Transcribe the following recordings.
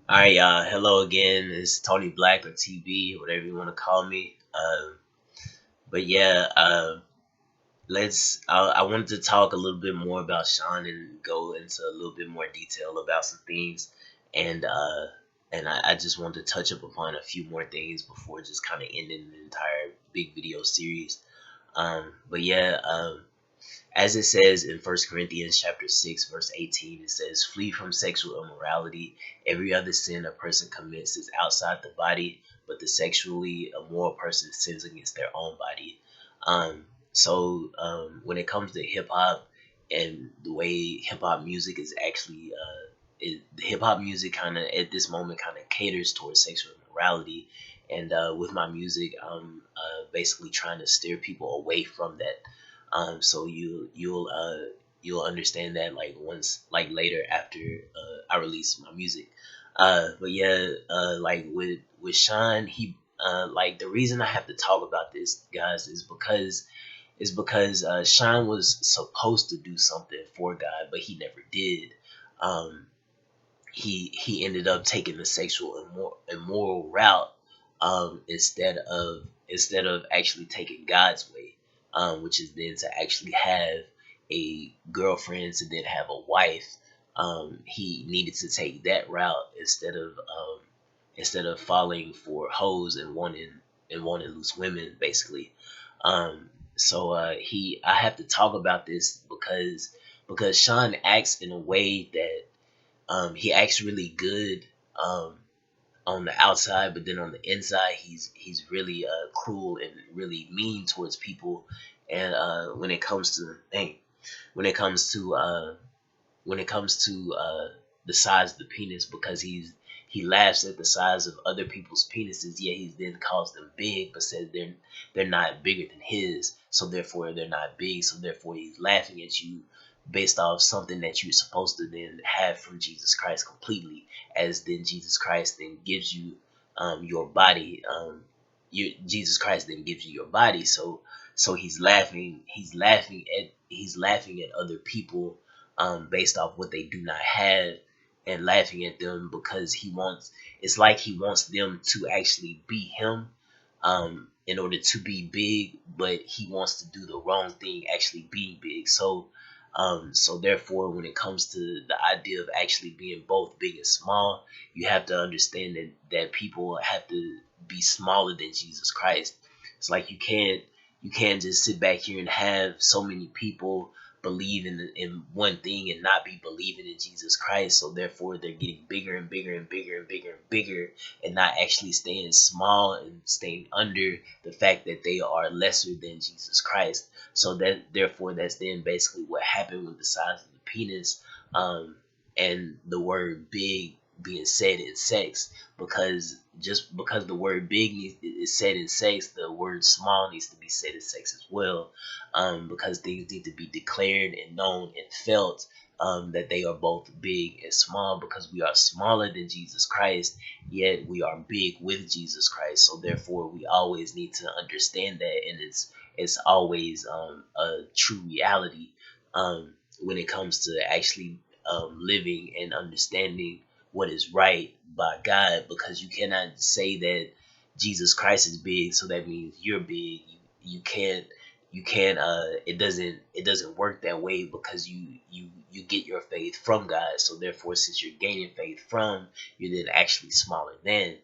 All right, hello again. It's Tony Black or TB, whatever you want to call me. But yeah, I wanted to talk a little bit more about Sean and go into a little bit more detail about some things, and I just wanted to touch up upon a few more things before just kind of ending the entire big video series. But yeah, as it says in First Corinthians chapter 6, verse 18, it says, "Flee from sexual immorality. Every other sin a person commits is outside the body, but the sexually immoral person sins against their own body." When it comes to hip hop and the way hip hop music is actually, the hip hop music kind of at this moment kind of caters towards sexual immorality. And with my music, I'm basically trying to steer people away from that. You'll understand that like once like later after I release my music. But yeah, like with Sean, he like the reason I have to talk about this, guys, is because Sean was supposed to do something for God, but he never did. Um, he ended up taking the sexual immoral route, instead of actually taking God's way, which is then to actually have a girlfriend, to then have a wife. He needed to take that route instead of falling for hoes and wanting loose women, basically. He I have to talk about this because Sean acts in a way that he acts really good um, on the outside, but then on the inside, he's really cruel and really mean towards people. And when it comes to when it comes to when it comes to the size of the penis, because he laughs at the size of other people's penises, yet he then calls them big, but says they're not bigger than his, so therefore they're not big, so therefore he's laughing at you based off something that you're supposed to then have from Jesus Christ completely, as then Jesus Christ then gives you your body. Jesus Christ then gives you your body. So he's laughing at other people based off what they do not have, and laughing at them because it's like he wants them to actually be him, in order to be big, but he wants to do the wrong thing, actually being big. So therefore, when it comes to the idea of actually being both big and small, you have to understand that people have to be smaller than Jesus Christ. It's like you can't just sit back here and have so many people believe in one thing and not be believing in Jesus Christ. So therefore, they're getting bigger and bigger and bigger and bigger and bigger, and not actually staying small and staying under the fact that they are lesser than Jesus Christ. So that therefore, that's then basically what happened with the size of the penis, and the word big being said in sex. Because just because the word big is said in sex, the word small needs to be said in sex as well. Because things need to be declared and known and felt, that they are both big and small, because we are smaller than Jesus Christ, yet we are big with Jesus Christ. So therefore, we always need to understand that, and it's always a true reality, when it comes to actually living and understanding what is right by God, because you cannot say that Jesus Christ is big, so that means you're big. You can't it doesn't work that way, because you get your faith from God. So therefore, since you're gaining faith from, you're then actually smaller than,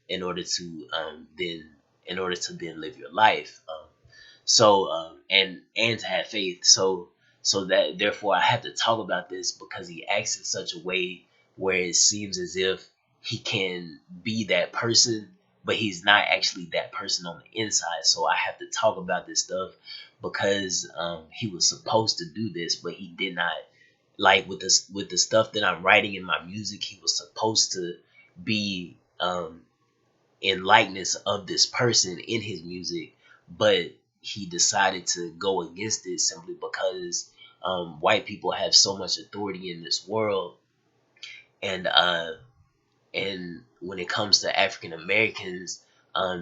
in order to then live your life. And to have faith. So that therefore I have to talk about this, because he acts in such a way where it seems as if he can be that person, but he's not actually that person on the inside. So I have to talk about this stuff, because he was supposed to do this, but he did not. Like with the stuff that I'm writing in my music, he was supposed to be in likeness of this person in his music, but he decided to go against it simply because white people have so much authority in this world, and when it comes to African Americans,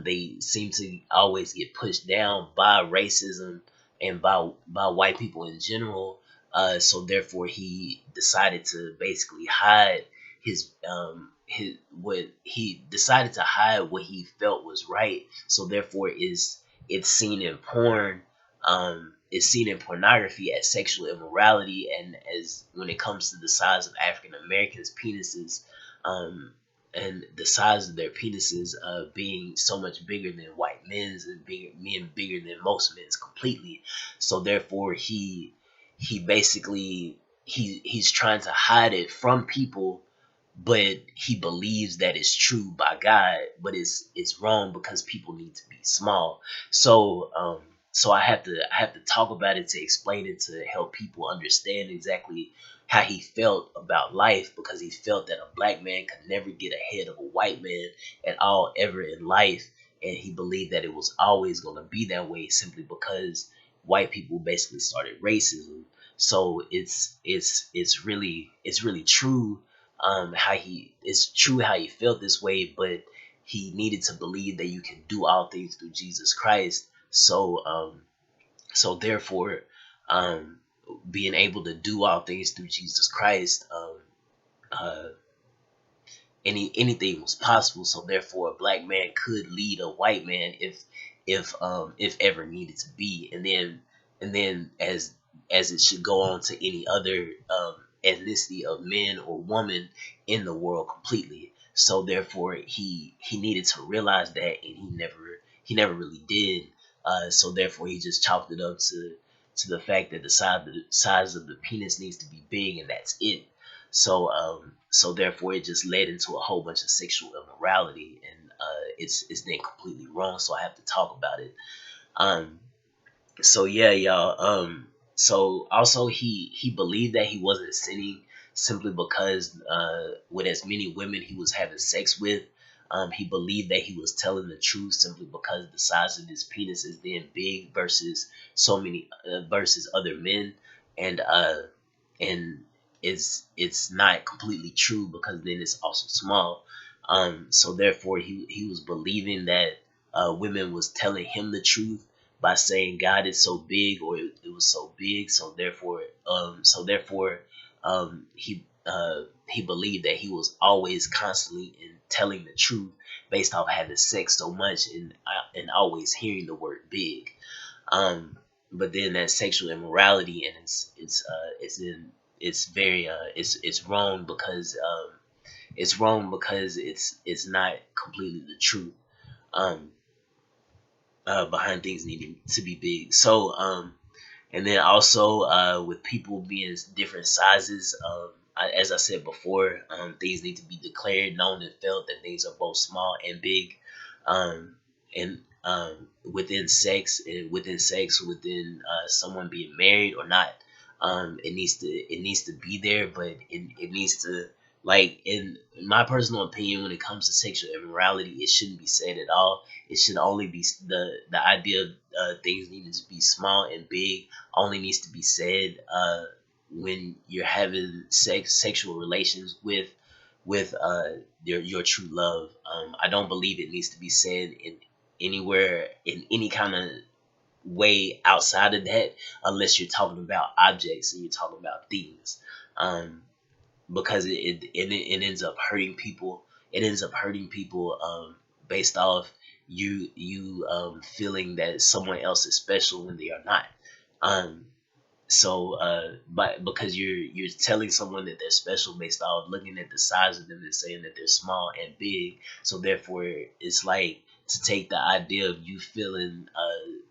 they seem to always get pushed down by racism and by white people in general. So therefore, he decided to basically hide his what he decided to hide what he felt was right. So therefore, it's seen in porn. It's seen in pornography as sexual immorality, and as when it comes to the size of African Americans' penises, um, and the size of their penises being so much bigger than white men's and being bigger than most men's completely. So therefore, he basically he's trying to hide it from people, but he believes that it's true by God, but it's wrong because people need to be small. So I have to talk about it to explain it to help people understand exactly how he felt about life, because he felt that a black man could never get ahead of a white man at all ever in life, and he believed that it was always going to be that way simply because white people basically started racism. So it's really true, how he it's true how he felt this way, but he needed to believe that you can do all things through Jesus Christ. So therefore, um being able to do all things through Jesus Christ, uh anything was possible. So therefore, a black man could lead a white man if ever needed to be, and then as it should go on to any other ethnicity of men or woman in the world completely. So therefore, he needed to realize that, and he never really did. So therefore, he just chalked it up to the fact that the size of the penis needs to be big, and that's it. So therefore, it just led into a whole bunch of sexual immorality, and it's then completely wrong. So I have to talk about it. Um, so yeah, y'all. So also he believed that he wasn't sinning simply because with as many women he was having sex with. He believed that he was telling the truth simply because the size of his penis is then big versus so many versus other men, and it's not completely true because then it's also small. So therefore, he was believing that women was telling him the truth by saying God is so big, or it was so big. So therefore, he believed that he was always constantly in telling the truth based off having sex so much, and always hearing the word big. Um, but then that sexual immorality, and it's wrong because it's not completely the truth. Um, Behind things needing to be big. And then also with people being different sizes, as I said before, things need to be declared, known, and felt that things are both small and big. And within someone being married or not, it needs to be there, but it needs to, like, in my personal opinion, when it comes to sexual immorality, it shouldn't be said at all. It should only be the idea of things needing to be small and big only needs to be said when you're having sexual relations with your true love. I don't believe it needs to be said in anywhere in any kind of way outside of that, unless you're talking about objects and you're talking about things. Um, because it ends up hurting people. It ends up hurting people based off you feeling that someone else is special when they are not. Um, but because you're telling someone that they're special based off looking at the size of them and saying that they're small and big. So therefore, it's like to take the idea of you feeling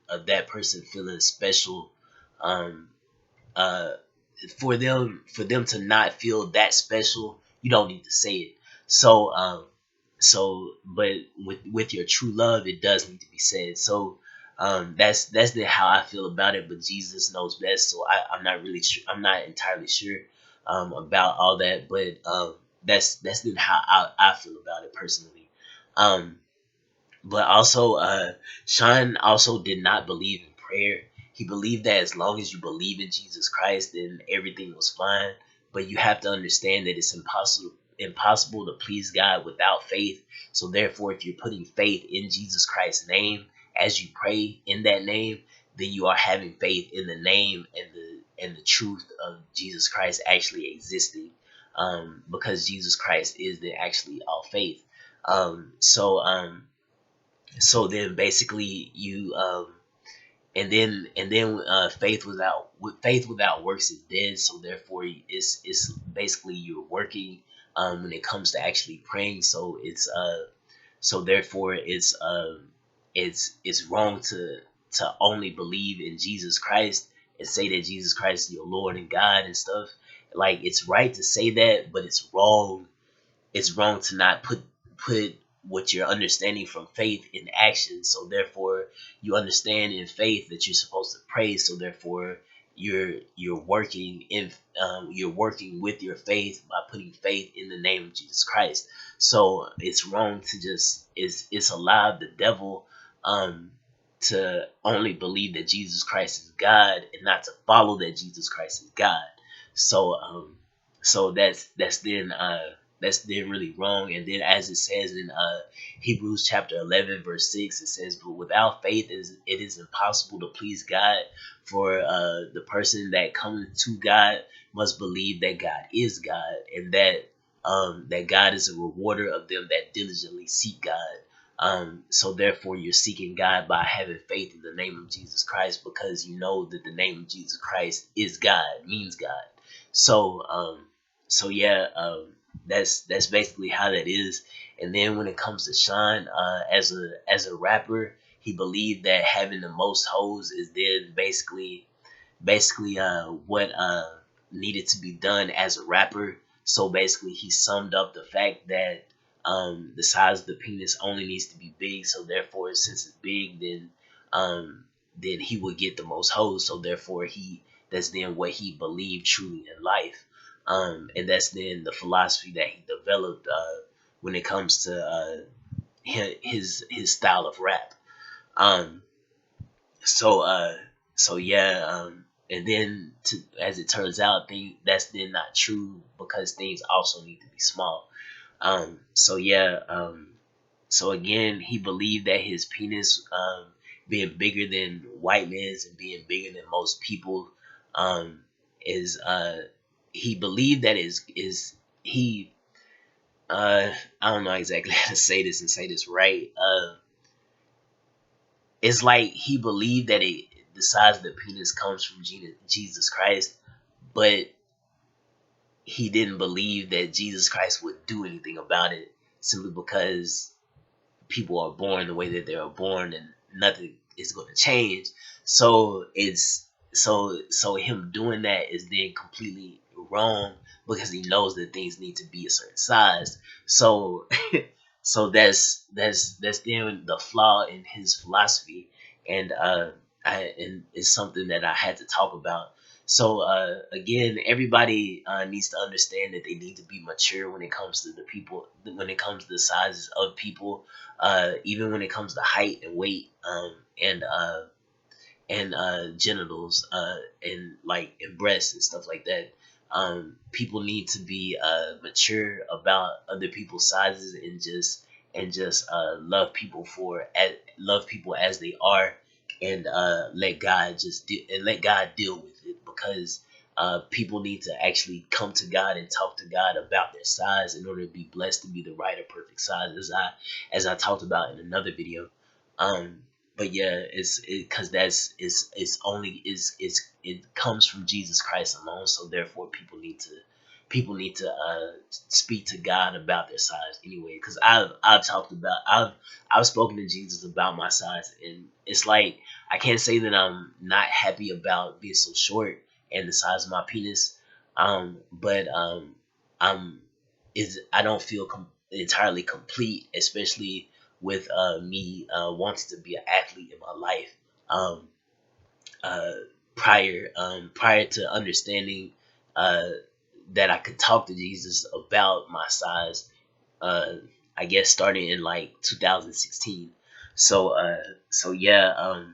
of that person feeling special, um, uh, for them to not feel that special, you don't need to say it. So but with your true love, it does need to be said. So that's how I feel about it. But Jesus knows best, so I'm not really sure. I'm not entirely sure about all that. But that's then how I feel about it personally. Um, but also, Sean also did not believe in prayer. He believed that as long as you believe in Jesus Christ, then everything was fine. But you have to understand that it's impossible to please God without faith. So therefore, if you're putting faith in Jesus Christ's name as you pray in that name, then you are having faith in the name and the truth of Jesus Christ actually existing. because Jesus Christ is the actually all faith. So then basically you faith without works is dead. So therefore it's basically you're working when it comes to actually praying. So therefore it's wrong to only believe in Jesus Christ and say that Jesus Christ is your Lord and God and stuff. Like, it's right to say that, but it's wrong to not put what you're understanding from faith in action. So therefore, you understand in faith that you're supposed to pray. So therefore, you're working with your faith by putting faith in the name of Jesus Christ. So it's wrong to just it's allowed the devil to only believe that Jesus Christ is God and not to follow that Jesus Christ is God. So that's then really wrong. And then, as it says in Hebrews chapter 11 verse 6, it says, "But without faith it is impossible to please God, for the person that cometh to God must believe that God is God, and that God is a rewarder of them that diligently seek God." So therefore, you're seeking God by having faith in the name of Jesus Christ, because you know that the name of Jesus Christ is God, means God. So yeah, that's basically how that is. And then when it comes to Sean, as a rapper, he believed that having the most hoes is then basically what needed to be done as a rapper. So basically, he summed up the fact that the size of the penis only needs to be big. So therefore, since it's big, then he would get the most hoes. So therefore, that's then what he believed truly in life. And that's then the philosophy that he developed when it comes to his style of rap. Um, so yeah, and then as it turns out, that's then not true, because things also need to be small. So yeah, so again, he believed that his penis, being bigger than white men's and being bigger than most people, is he believed that is he I don't know exactly how to say this and say this right. It's like he believed that the size of the penis comes from Jesus Christ, but he didn't believe that Jesus Christ would do anything about it, simply because people are born the way that they are born, and nothing is going to change. So so him doing that is then completely wrong, because he knows that things need to be a certain size. So so that's then the flaw in his philosophy. And and it's something that I had to talk about. So again, everybody needs to understand that they need to be mature when it comes to when it comes to the sizes of people, even when it comes to height and weight, and genitals, and breasts and stuff like that. People need to be mature about other people's sizes, and just love people as they are, and let God deal with it, because people need to actually come to God and talk to God about their size in order to be blessed to be the right or perfect size, as I talked about in another video. Um, but yeah, because it comes from Jesus Christ alone. So therefore, people need to speak to God about their size anyway. Because I've spoken to Jesus about my size, and it's like, I can't say that I'm not happy about being so short and the size of my penis. But I'm is I don't feel entirely complete, especially with me wanting to be an athlete in my life. Um, uh, prior to understanding uh, that I could talk to Jesus about my size, uh, I guess starting in like 2016. So so yeah,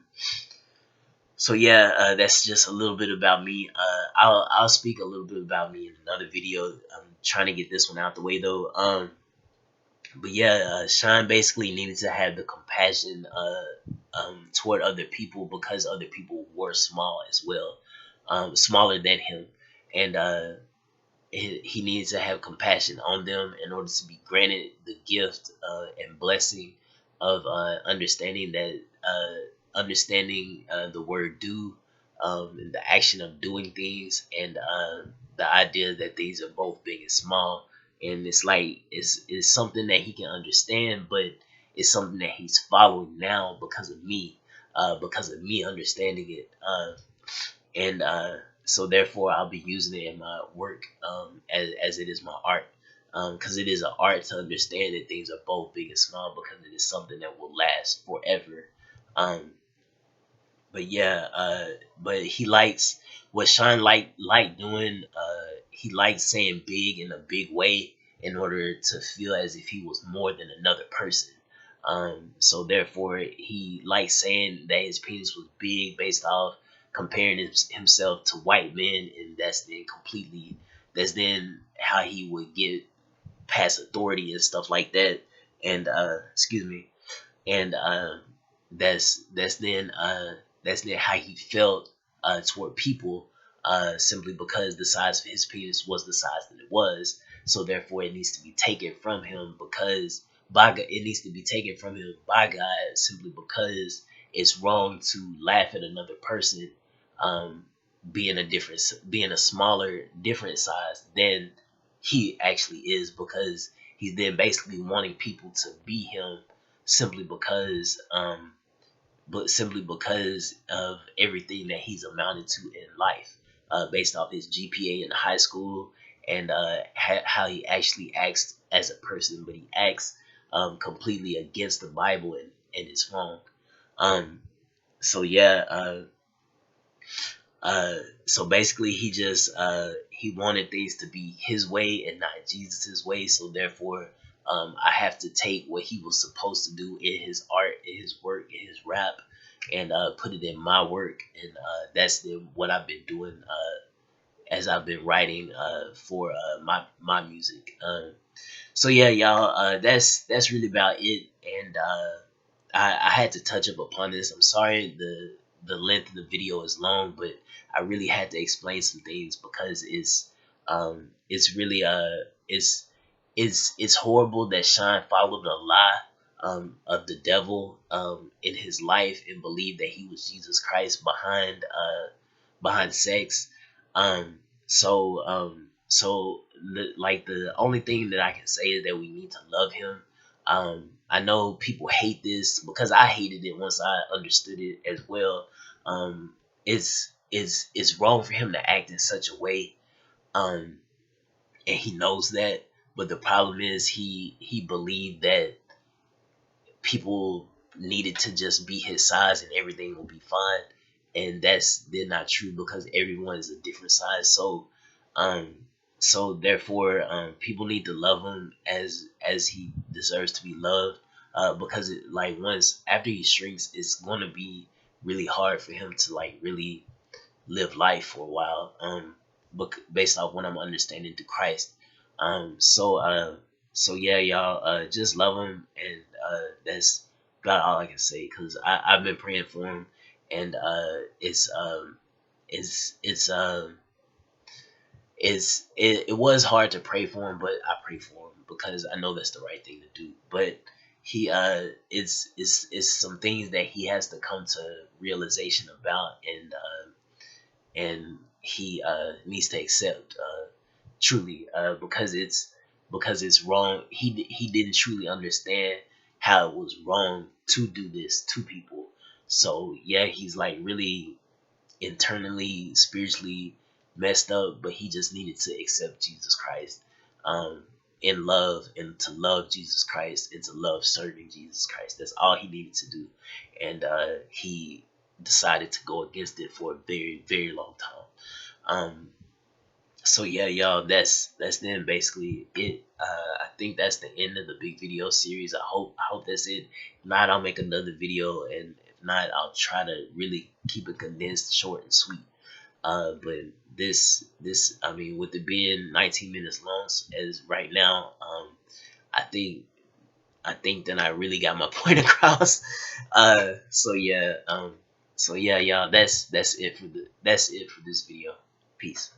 that's just a little bit about me. I'll speak a little bit about me in another video. I'm trying to get this one out the way though. But yeah, Sean basically needed to have the compassion toward other people, because other people were small as well, smaller than him, and he needs to have compassion on them in order to be granted the gift and blessing of understanding the word do, and the action of doing things, and the idea that these are both big and small. And it's like it's something that he can understand, but it's something that he's following now because of me understanding it. And so therefore I'll be using it in my work, as it is my art, because it is an art to understand that things are both big and small, because it is something that will last forever. um, but yeah, but he likes what Sean like doing. He likes saying big in a big way in order to feel as if he was more than another person. So therefore, he likes saying that his penis was big based off comparing himself to white men, and that's then how he would get past authority and stuff like that. And excuse me, and that's then that's then how he felt toward people, simply because the size of his penis was the size that it was. So therefore, it needs to be taken from him because by God, it needs to be taken from him by God, simply because it's wrong to laugh at another person, um, being a smaller different size than he actually is, because he's then basically wanting people to be him, simply because simply because of everything that he's amounted to in life, based off his GPA in high school, and how he actually acts as a person, but he acts completely against the Bible, and it's wrong. Um, so yeah, so basically, he wanted things to be his way and not Jesus's way. So therefore, I have to take what he was supposed to do in his art, in his work, in his rap, and put it in my work. And what I've been doing, as I've been writing for my music. So yeah, y'all, that's really about it. And I had to touch up upon this. I'm sorry the length of the video is long, but I really had to explain some things because it's really it's horrible that Sean followed a lie of the devil in his life, and believed that he was Jesus Christ behind sex. Like, the only thing that I can say is that we need to love him. I know people hate this because I hated it once I understood it as well. It's wrong for him to act in such a way, um, and he knows that. But the problem is he believed that people needed to just be his size and everything will be fine, and that's then not true, because everyone is a different size. Um, so therefore, people need to love him as he deserves to be loved, because like, once after he shrinks, it's gonna be really hard for him to like really live life for a while. Based off what I'm understanding through Christ. So yeah, y'all, just love him, and that's about all I can say, because I've been praying for him, and it's it was hard to pray for him, but I pray for him because I know that's the right thing to do. But he it's some things that he has to come to realization about, and he needs to accept, truly, because it's wrong. He didn't truly understand how it was wrong to do this to people. So yeah, he's like really internally, spiritually messed up, but he just needed to accept Jesus Christ, in love, and to love Jesus Christ, and to love serving Jesus Christ. That's all he needed to do, and he decided to go against it for a very, very long time. Um, so yeah, y'all, that's then basically it. I think that's the end of the big video series. I hope that's it. If not, I'll make another video, and if not, I'll try to really keep it condensed, short and sweet. But this, I mean, with it being 19 minutes long as right now, I think I think that I really got my point across. So yeah, y'all, that's it for this video. Peace.